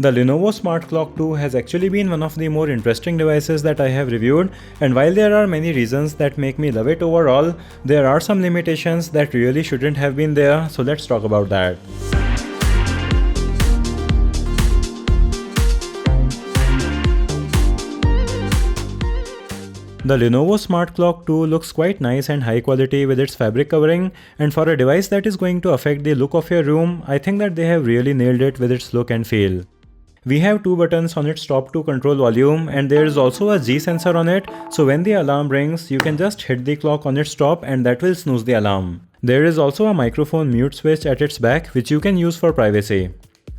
The Lenovo Smart Clock 2 has actually been one of the more interesting devices that I have reviewed, and while there are many reasons that make me love it overall, there are some limitations that really shouldn't have been there, so let's talk about that. The Lenovo Smart Clock 2 looks quite nice and high quality with its fabric covering, and for a device that is going to affect the look of your room, I think that they have really nailed it with its look and feel. We have two buttons on its top to control volume, and there is also a G sensor on it, so when the alarm rings, you can just hit the clock on its top and that will snooze the alarm. There is also a microphone mute switch at its back which you can use for privacy.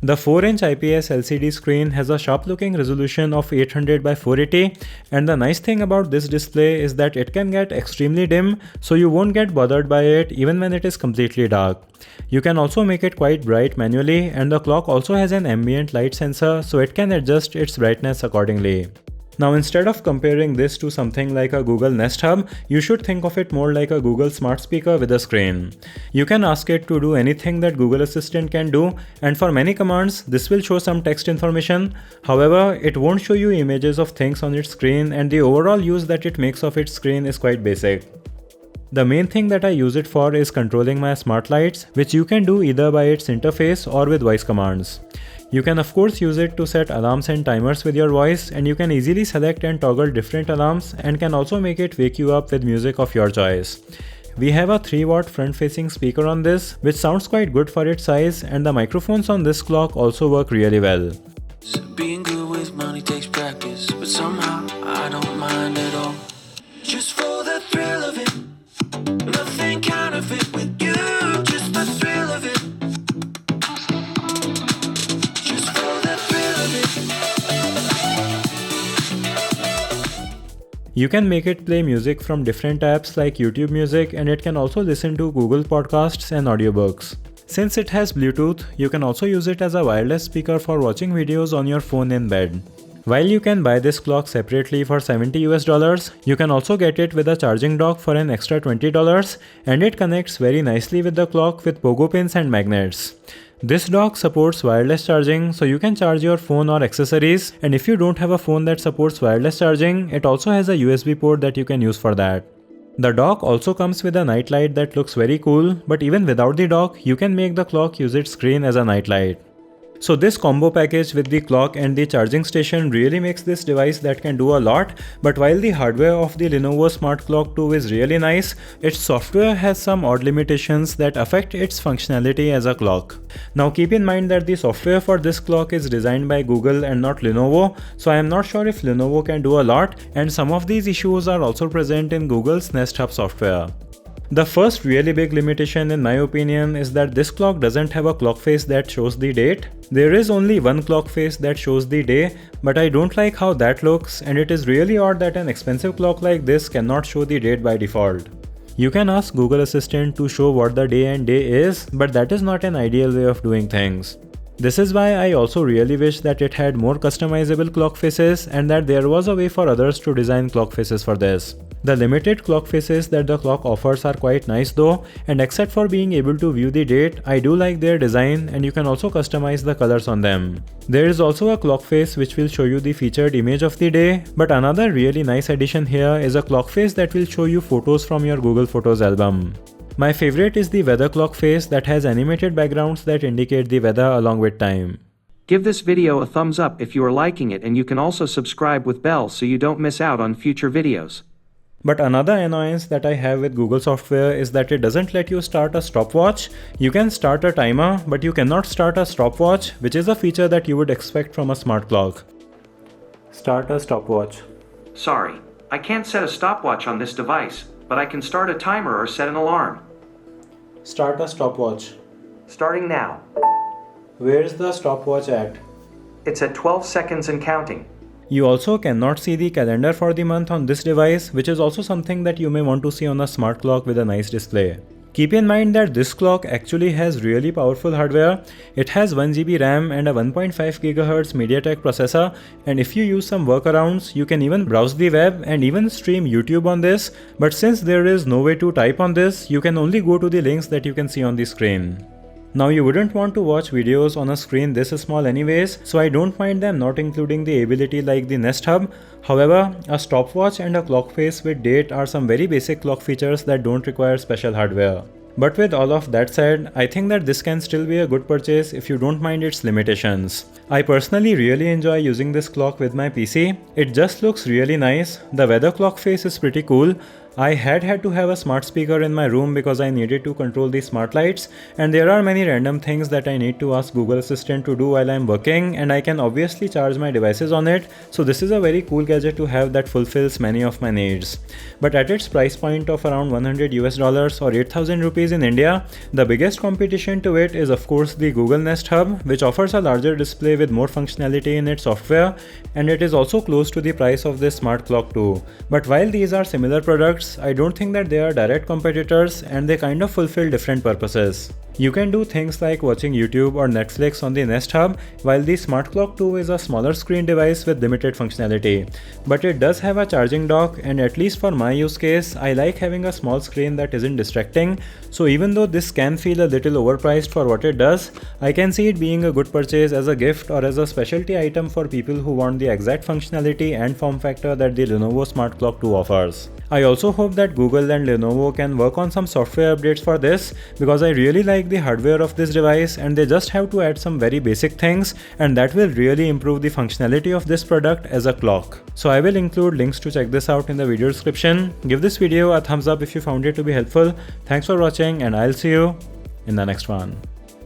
The 4-inch IPS LCD screen has a sharp-looking resolution of 800 by 480, and the nice thing about this display is that it can get extremely dim, so you won't get bothered by it even when it is completely dark. You can also make it quite bright manually, and the clock also has an ambient light sensor, so it can adjust its brightness accordingly. Now, instead of comparing this to something like a Google Nest Hub, you should think of it more like a Google smart speaker with a screen. You can ask it to do anything that Google Assistant can do, and for many commands, this will show some text information. However, it won't show you images of things on its screen, and the overall use that it makes of its screen is quite basic. The main thing that I use it for is controlling my smart lights, which you can do either by its interface or with voice commands. You can of course use it to set alarms and timers with your voice, and you can easily select and toggle different alarms and can also make it wake you up with music of your choice. We have a 3-watt front-facing speaker on this, which sounds quite good for its size, and the microphones on this clock also work really well. Being good with money takes practice, but somehow I don't mind at all. Just for the thrill of it, nothing counterfeit with you, just the thrill of it. You can make it play music from different apps like YouTube Music, and it can also listen to Google Podcasts and audiobooks. Since it has Bluetooth, you can also use it as a wireless speaker for watching videos on your phone in bed. While you can buy this clock separately for $70, you can also get it with a charging dock for an extra $20, and it connects very nicely with the clock with pogo pins and magnets. This dock supports wireless charging, so you can charge your phone or accessories, and if you don't have a phone that supports wireless charging, it also has a USB port that you can use for that. The dock also comes with a night light that looks very cool, but even without the dock, you can make the clock use its screen as a night light. So this combo package with the clock and the charging station really makes this device that can do a lot, but while the hardware of the Lenovo Smart Clock 2 is really nice, its software has some odd limitations that affect its functionality as a clock. Now keep in mind that the software for this clock is designed by Google and not Lenovo, so I am not sure if Lenovo can do a lot, and some of these issues are also present in Google's Nest Hub software. The first really big limitation in my opinion is that this clock doesn't have a clock face that shows the date. There is only one clock face that shows the day, but I don't like how that looks, and it is really odd that an expensive clock like this cannot show the date by default. You can ask Google Assistant to show what the day and day is, but that is not an ideal way of doing things. This is why I also really wish that it had more customizable clock faces and that there was a way for others to design clock faces for this. The limited clock faces that the clock offers are quite nice though, and except for being able to view the date, I do like their design, and you can also customize the colors on them. There is also a clock face which will show you the featured image of the day, but another really nice addition here is a clock face that will show you photos from your Google Photos album. My favorite is the weather clock face that has animated backgrounds that indicate the weather along with time. Give this video a thumbs up if you are liking it, and you can also subscribe with bell so you don't miss out on future videos. But another annoyance that I have with Google software is that it doesn't let you start a stopwatch. You can start a timer, but you cannot start a stopwatch, which is a feature that you would expect from a smart clock. Start a stopwatch. Sorry, I can't set a stopwatch on this device, but I can start a timer or set an alarm. Start a stopwatch. Starting now. Where's the stopwatch at? It's at 12 seconds and counting. You also cannot see the calendar for the month on this device, which is also something that you may want to see on a smart clock with a nice display. Keep in mind that this clock actually has really powerful hardware. It has 1GB RAM and a 1.5 GHz MediaTek processor, and if you use some workarounds, you can even browse the web and even stream YouTube on this, but since there is no way to type on this, you can only go to the links that you can see on the screen. Now you wouldn't want to watch videos on a screen this small anyways, so I don't mind them not including the ability like the Nest Hub. However, a stopwatch and a clock face with date are some very basic clock features that don't require special hardware. But with all of that said, I think that this can still be a good purchase if you don't mind its limitations. I personally really enjoy using this clock with my PC. It just looks really nice. The weather clock face is pretty cool. I had to have a smart speaker in my room because I needed to control the smart lights, and there are many random things that I need to ask Google Assistant to do while I'm working, and I can obviously charge my devices on it, so this is a very cool gadget to have that fulfills many of my needs. But at its price point of around $100 or 8,000 rupees in India, the biggest competition to it is of course the Google Nest Hub, which offers a larger display with more functionality in its software, and it is also close to the price of this smart clock too. But while these are similar products, I don't think that they are direct competitors, and they kind of fulfill different purposes. You can do things like watching YouTube or Netflix on the Nest Hub, while the Smart Clock 2 is a smaller screen device with limited functionality. But it does have a charging dock, and at least for my use case, I like having a small screen that isn't distracting, so even though this can feel a little overpriced for what it does, I can see it being a good purchase as a gift or as a specialty item for people who want the exact functionality and form factor that the Lenovo Smart Clock 2 offers. I also hope that Google and Lenovo can work on some software updates for this, because I really like the hardware of this device, and they just have to add some very basic things, and that will really improve the functionality of this product as a clock. So I will include links to check this out in the video description. Give this video a thumbs up if you found it to be helpful. Thanks for watching, and I'll see you in the next one.